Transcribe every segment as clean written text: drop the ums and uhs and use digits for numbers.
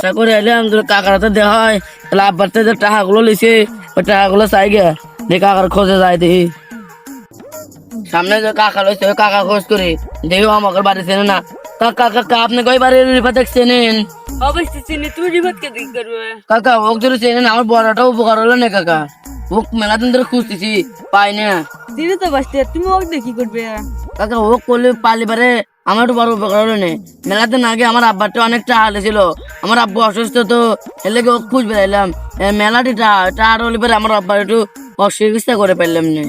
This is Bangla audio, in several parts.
আশা করে এলাম তোর কাকার হাতে দেওয়া হয়, তাহলে আব্বার থেকে যে টাকাগুলো লিছে ওই টাকাগুলো চাই গে দেখি কাকার খোঁজে যায় দেখি। সামনে যে কাকা লইছে ওই কাকা খোঁজ করে দেখি আমাকে বাড়ি চেনে না। কাকা কাকা আপনি কই বাড়ির রিফাত চেনেন? অবশ্যই চিনি, তুমি রিফাতকে দিক করবে। কাকা ওক যদি চেনেন আমার বড়টা উপকার হলো না কাকা। ওক মেলা দিন ধরে খুঁজতেছি পাই না। চিনি তো বাসতে, তুমি ওকে দিয়ে কি করবে? কাকা ওক করলে পালি পারে আমার একটু বড় উপকার হলো না। মেলা দিন আগে আমার আব্বারটা অনেকটা হাল ছিল, আমার আব্বু অসুস্থ তো এর লেগে ওক খুঁজ বেড়াইলাম। মেলাটি টার হলে পরে আমার আব্বার একটু অচিকিৎসা করে পারলাম না।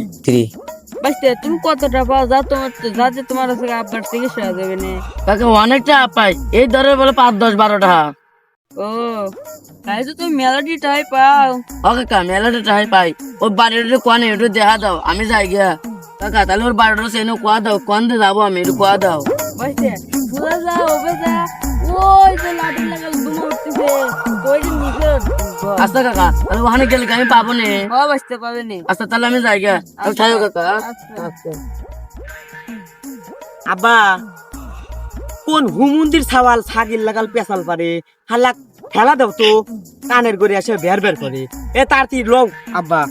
বাসতে তুমি কতটা পাও যা তোমার, যাতে তোমার আব্বার চিকিৎসা হয়ে যাবে না? কাকা অনেকটা পাই, এই ধরে বলে 5-10-12 টাকা। ও তাই তো তুমি মেলাডিটাই পাও। ও কাকা মেলাটা টাকা পাই, ওর বাড়িটা কোয়ানে একটু দেখা দাও আমি যাই গিয়া। কাকা তাহলে ওর বাড়িটা সেনে কোয়া দাও, কোন দিয়ে যাবো আমি একটু কোয়া দাও। বাসতে সোজা যা, ওবে যা, ওই যে লাঠি লাগাল দুমা উঠতেছে, ওই যে নিচে আচ্ছা কাকা তাহলে ওখানে গেলে কি আমি পাবো না? বাসতে পাবে না। আচ্ছা তাহলে আমি যাই গিয়া, আমি থাকো কাকা। আচ্ছা আব্বা কোন হুমুন্দির ছাওয়াল ছাগিল লাগাল পেছাল পারে হালাক খেলা দাও তো, কানের করে আসে বের বের করে এ তার তীর লও আব্বা।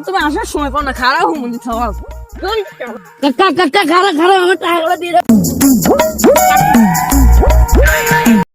তুমি আসার সময় পাও না, খারাপ হুমুন্দি সওয়াল। কাকা কাকা খারাপ খারাপ আমার টাকাগুলো দিয়ে দাও।